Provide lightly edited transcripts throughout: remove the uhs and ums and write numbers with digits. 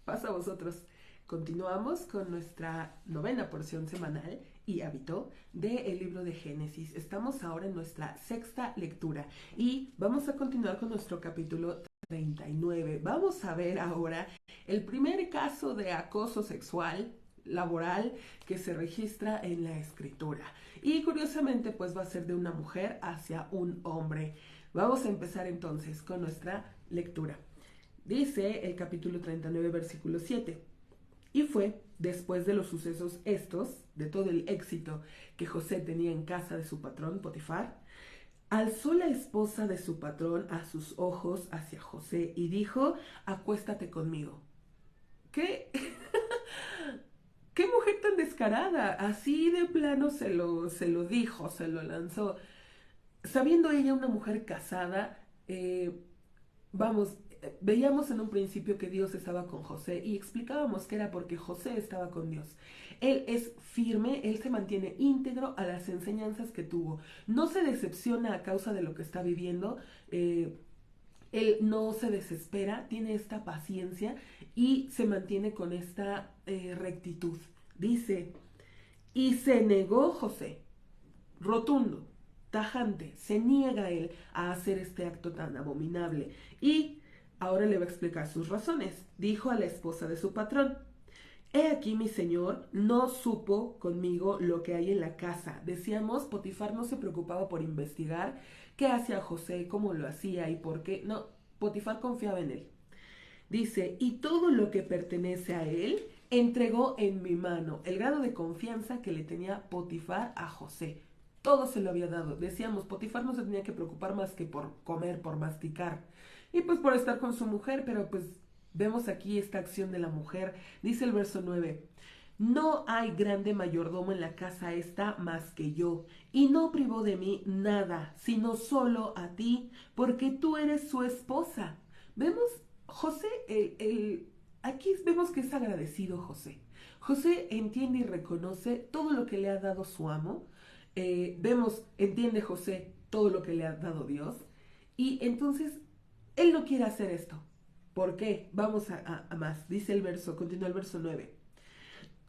pasa a vosotros. Continuamos con nuestra novena porción semanal y hábito del libro de Génesis. Estamos ahora en nuestra sexta lectura y vamos a continuar con nuestro capítulo 39. Vamos a ver ahora el primer caso de acoso sexual laboral que se registra en la escritura. Y curiosamente, pues va a ser de una mujer hacia un hombre. Vamos a empezar entonces con nuestra lectura. Dice el capítulo 39, versículo 7. Y fue después de los sucesos estos, de todo el éxito que José tenía en casa de su patrón Potifar, alzó la esposa de su patrón a sus ojos hacia José y dijo: acuéstate conmigo. ¿Qué? ¿Qué mujer tan descarada? Así de plano se lo dijo, se lo lanzó. Sabiendo ella una mujer casada, vamos, veíamos en un principio que Dios estaba con José y explicábamos que era porque José estaba con Dios. Él es firme, él se mantiene íntegro a las enseñanzas que tuvo. No se decepciona a causa de lo que está viviendo. Él no se desespera, tiene esta paciencia y se mantiene con esta rectitud. Dice, y se negó José, rotundo, tajante, se niega él a hacer este acto tan abominable. Y ahora le va a explicar sus razones. Dijo a la esposa de su patrón: he aquí mi señor no supo conmigo lo que hay en la casa. Decíamos, Potifar no se preocupaba por investigar qué hacía José, cómo lo hacía y por qué. No, Potifar confiaba en él. Dice, y todo lo que pertenece a él entregó en mi mano. El grado de confianza que le tenía Potifar a José. Todo se lo había dado. Decíamos, Potifar no se tenía que preocupar más que por comer, por masticar. Y pues por estar con su mujer, pero pues vemos aquí esta acción de la mujer. Dice el verso 9. No hay grande mayordomo en la casa esta más que yo, y no privó de mí nada, sino solo a ti, porque tú eres su esposa. Vemos José, aquí vemos que es agradecido José. José entiende y reconoce todo lo que le ha dado su amo. Entiende José todo lo que le ha dado Dios. Y entonces, él no quiere hacer esto. ¿Por qué? Vamos a más. Dice el verso, continúa el verso 9.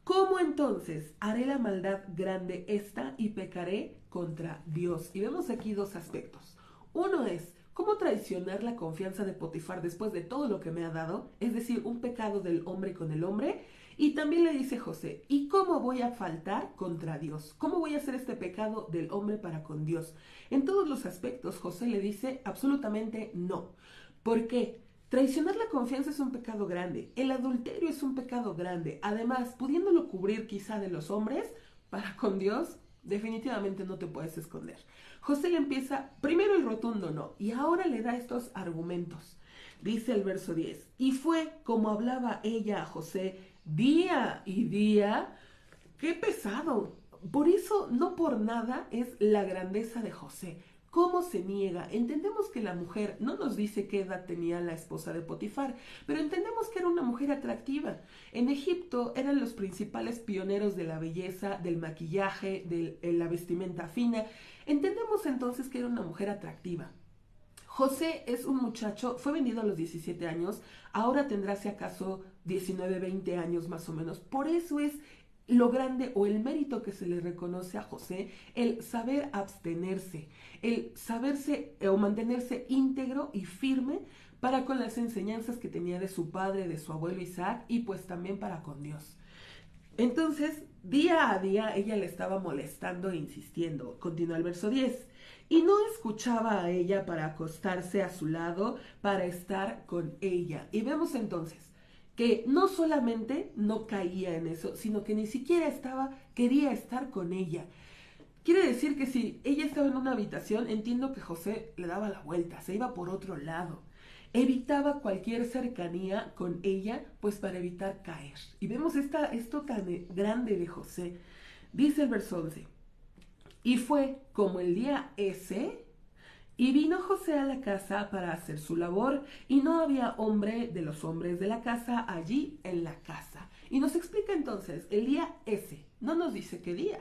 ¿Cómo entonces haré la maldad grande esta y pecaré contra Dios? Y vemos aquí dos aspectos. Uno es, ¿cómo traicionar la confianza de Potifar después de todo lo que me ha dado? Es decir, un pecado del hombre con el hombre. Y también le dice José, ¿y cómo voy a faltar contra Dios? ¿Cómo voy a hacer este pecado del hombre para con Dios? En todos los aspectos, José le dice absolutamente no. ¿Por qué? Traicionar la confianza es un pecado grande. El adulterio es un pecado grande. Además, pudiéndolo cubrir quizá de los hombres, para con Dios, definitivamente no te puedes esconder. José le empieza primero el rotundo no y ahora le da estos argumentos. Dice el verso 10. Y fue como hablaba ella a José día y día. ¡Qué pesado! Por eso, no por nada, es la grandeza de José. ¿Cómo se niega? Entendemos que la mujer, no nos dice qué edad tenía la esposa de Potifar, pero entendemos que era una mujer atractiva. En Egipto eran los principales pioneros de la belleza, del maquillaje, de la vestimenta fina. Entendemos entonces que era una mujer atractiva. José es un muchacho, fue vendido a los 17 años, ahora tendrá si acaso 19, 20 años más o menos. Por eso es lo grande o el mérito que se le reconoce a José, el saber abstenerse, el saberse o mantenerse íntegro y firme para con las enseñanzas que tenía de su padre, de su abuelo Isaac y pues también para con Dios. Entonces, día a día ella le estaba molestando e insistiendo. Continúa el verso 10. Y no escuchaba a ella para acostarse a su lado, para estar con ella. Y vemos entonces que no solamente no caía en eso, sino que ni siquiera quería estar con ella. Quiere decir que si ella estaba en una habitación, entiendo que José le daba la vuelta, se iba por otro lado. Evitaba cualquier cercanía con ella, pues para evitar caer. Y vemos esto tan grande de José. Dice el verso 11. Y fue como el día ese, y vino José a la casa para hacer su labor, y no había hombre de los hombres de la casa allí en la casa. Y nos explica entonces el día ese. No nos dice qué día,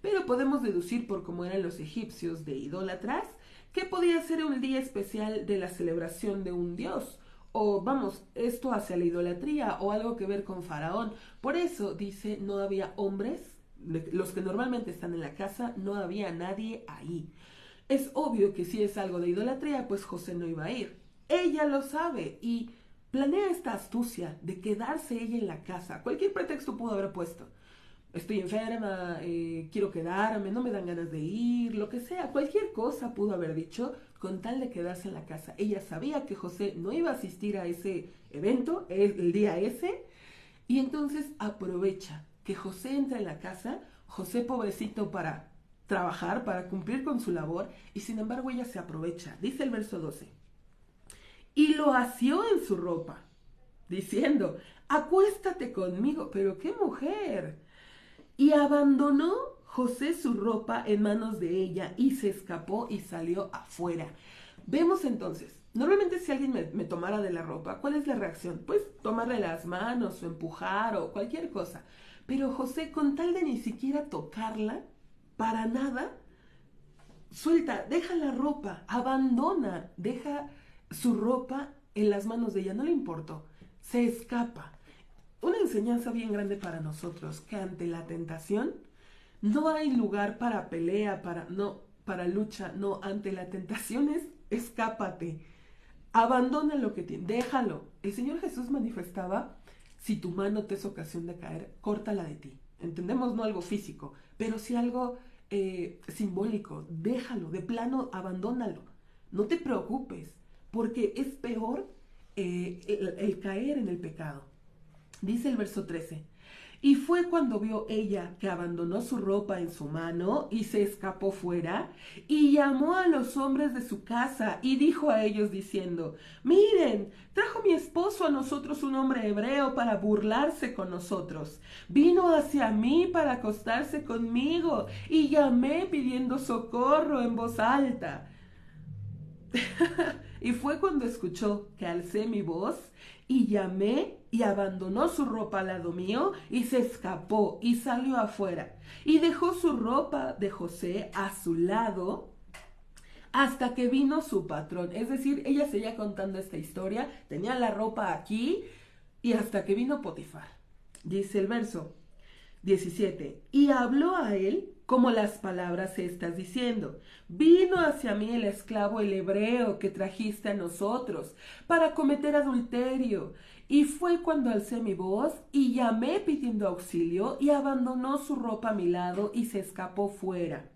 pero podemos deducir por cómo eran los egipcios de idólatras que podía ser un día especial de la celebración de un dios o vamos, esto hacia la idolatría o algo que ver con Faraón. Por eso dice, no había hombres, los que normalmente están en la casa, no había nadie ahí. Es obvio que si es algo de idolatría, pues José no iba a ir. Ella lo sabe y planea esta astucia de quedarse ella en la casa. Cualquier pretexto pudo haber puesto. Estoy enferma, quiero quedarme, no me dan ganas de ir, lo que sea. Cualquier cosa pudo haber dicho con tal de quedarse en la casa. Ella sabía que José no iba a asistir a ese evento, el día ese, y entonces aprovecha que José entra en la casa, José pobrecito para trabajar, para cumplir con su labor, y sin embargo ella se aprovecha. Dice el verso 12. Y lo asió en su ropa, diciendo, acuéstate conmigo. Pero qué mujer. Y abandonó José su ropa en manos de ella y se escapó y salió afuera. Vemos entonces, normalmente si alguien me tomara de la ropa, ¿cuál es la reacción? Pues tomarle las manos o empujar o cualquier cosa. Pero José, con tal de ni siquiera tocarla, para nada, suelta, deja la ropa, abandona, deja su ropa en las manos de ella, no le importó, se escapa. Una enseñanza bien grande para nosotros, que ante la tentación no hay lugar para pelea, para lucha, no, ante la tentación es escápate, abandona lo que tienes, déjalo. El Señor Jesús manifestaba, si tu mano te es ocasión de caer, córtala de ti. Entendemos no algo físico, pero sí algo simbólico, déjalo, de plano abandónalo, no te preocupes, porque es peor el caer en el pecado. Dice el verso 13, y fue cuando vio ella que abandonó su ropa en su mano y se escapó fuera, y llamó a los hombres de su casa y dijo a ellos diciendo, miren, trajo mi esposo a nosotros un hombre hebreo para burlarse con nosotros. Vino hacia mí para acostarse conmigo y llamé pidiendo socorro en voz alta. Y fue cuando escuchó que alcé mi voz y llamé y abandonó su ropa al lado mío y se escapó y salió afuera y dejó su ropa de José a su lado hasta que vino su patrón. Es decir, ella seguía contando esta historia, tenía la ropa aquí y hasta que vino Potifar. Dice el verso 17, y habló a él como las palabras estas diciendo, vino hacia mí el esclavo el hebreo que trajiste a nosotros para cometer adulterio. Y fue cuando alcé mi voz y llamé pidiendo auxilio y abandonó su ropa a mi lado y se escapó fuera.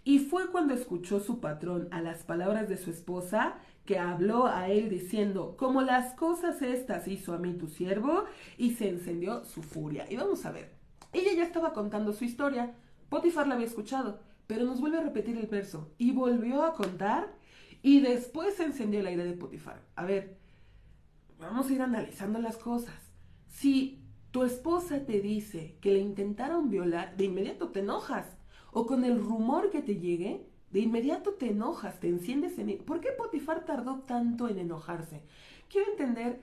Y fue cuando escuchó su patrón a las palabras de su esposa que habló a él diciendo, como las cosas estas hizo a mí tu siervo, y se encendió su furia. Y vamos a ver, ella ya estaba contando su historia, Potifar la había escuchado, pero nos vuelve a repetir el verso, y volvió a contar, y después se encendió la ira de Potifar. A ver, vamos a ir analizando las cosas. Si tu esposa te dice que le intentaron violar, de inmediato te enojas, o con el rumor que te llegue, de inmediato te enojas, te enciendes en... ¿Por qué Potifar tardó tanto en enojarse? Quiero entender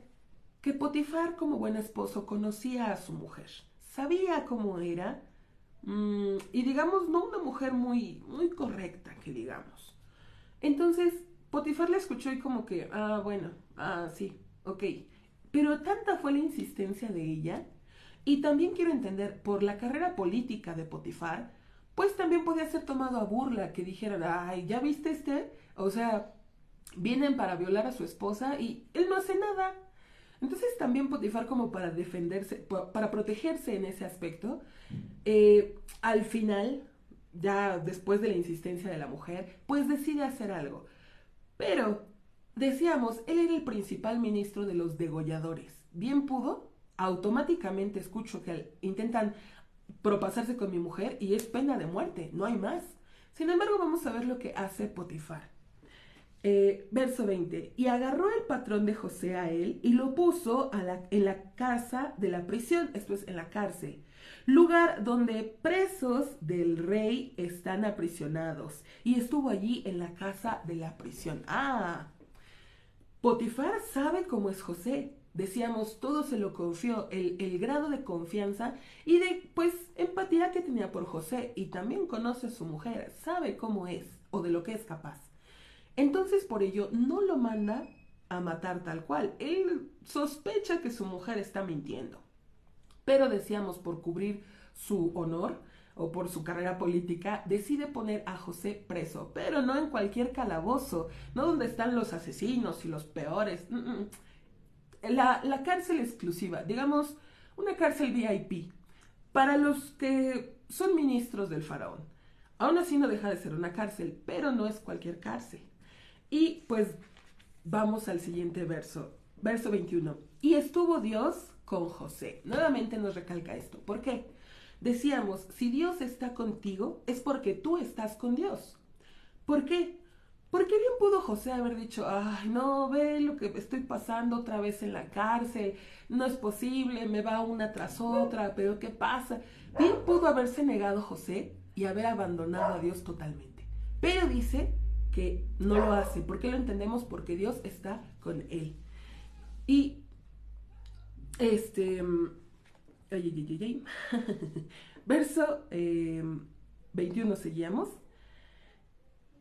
que Potifar, como buen esposo, conocía a su mujer, sabía cómo era, y digamos, no una mujer muy, muy correcta, que digamos. Entonces, Potifar la escuchó y como que, bueno, sí, ok. Pero tanta fue la insistencia de ella, y también quiero entender, por la carrera política de Potifar, pues también podía ser tomado a burla, que dijeran, ay, ¿ya viste este? O sea, vienen para violar a su esposa y él no hace nada. Entonces también Potifar, como para defenderse, para protegerse en ese aspecto, al final, ya después de la insistencia de la mujer, pues decide hacer algo. Pero, decíamos, él era el principal ministro de los degolladores. Bien pudo, automáticamente escucho que intentan propasarse con mi mujer y es pena de muerte, no hay más. Sin embargo, vamos a ver lo que hace Potifar. Verso 20, y agarró el patrón de José a él y lo puso en la casa de la prisión, esto es en la cárcel, lugar donde presos del rey están aprisionados, y estuvo allí en la casa de la prisión. Potifar sabe cómo es José. Decíamos, todo se lo confió, el grado de confianza y de, pues, empatía que tenía por José, y también conoce a su mujer, sabe cómo es o de lo que es capaz. Entonces, por ello, no lo manda a matar tal cual. Él sospecha que su mujer está mintiendo. Pero decíamos, por cubrir su honor o por su carrera política, decide poner a José preso, pero no en cualquier calabozo, no donde están los asesinos y los peores. La cárcel exclusiva, digamos, una cárcel VIP, para los que son ministros del faraón. Aún así no deja de ser una cárcel, pero no es cualquier cárcel. Y pues vamos al siguiente verso, verso 21. Y estuvo Dios con José. Nuevamente nos recalca esto. ¿Por qué? Decíamos, si Dios está contigo, es porque tú estás con Dios. ¿Por qué? Porque bien pudo José haber dicho, ay, no, ve lo que estoy pasando otra vez en la cárcel, no es posible, me va una tras otra, pero ¿qué pasa? Bien pudo haberse negado José y haber abandonado a Dios totalmente. Pero dice que no lo hace. ¿Por qué lo entendemos? Porque Dios está con él. Y verso 21 seguíamos.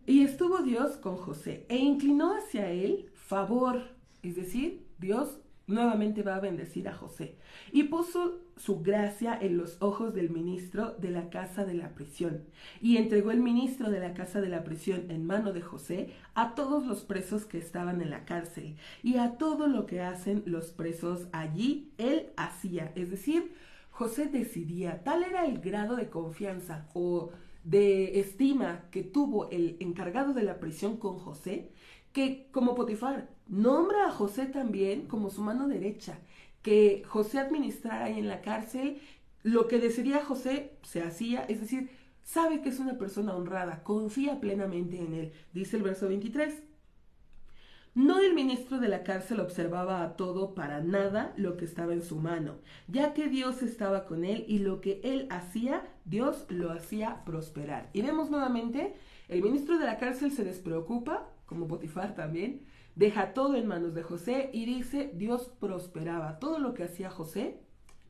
Y estuvo Dios con José e inclinó hacia él favor, es decir, Dios nuevamente va a bendecir a José y puso su gracia en los ojos del ministro de la casa de la prisión y entregó el ministro de la casa de la prisión en mano de José a todos los presos que estaban en la cárcel y a todo lo que hacen los presos allí, él hacía, es decir, José decidía, tal era el grado de confianza o de estima que tuvo el encargado de la prisión con José, que como Potifar nombra a José también como su mano derecha, que José administrara ahí en la cárcel, lo que decidía José se hacía, es decir, sabe que es una persona honrada, confía plenamente en él, dice el verso 23. No el ministro de la cárcel observaba a todo para nada lo que estaba en su mano, ya que Dios estaba con él y lo que él hacía, Dios lo hacía prosperar. Y vemos nuevamente, el ministro de la cárcel se despreocupa, como Potifar también, deja todo en manos de José y dice, Dios prosperaba. Todo lo que hacía José,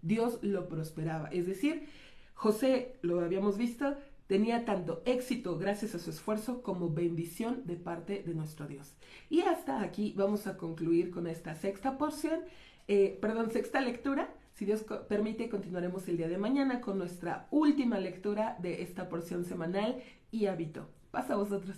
Dios lo prosperaba. Es decir, José, lo habíamos visto, tenía tanto éxito gracias a su esfuerzo como bendición de parte de nuestro Dios. Y hasta aquí vamos a concluir con esta sexta porción, sexta lectura. Si Dios permite, continuaremos el día de mañana con nuestra última lectura de esta porción semanal y hábito. Pasa a vosotros.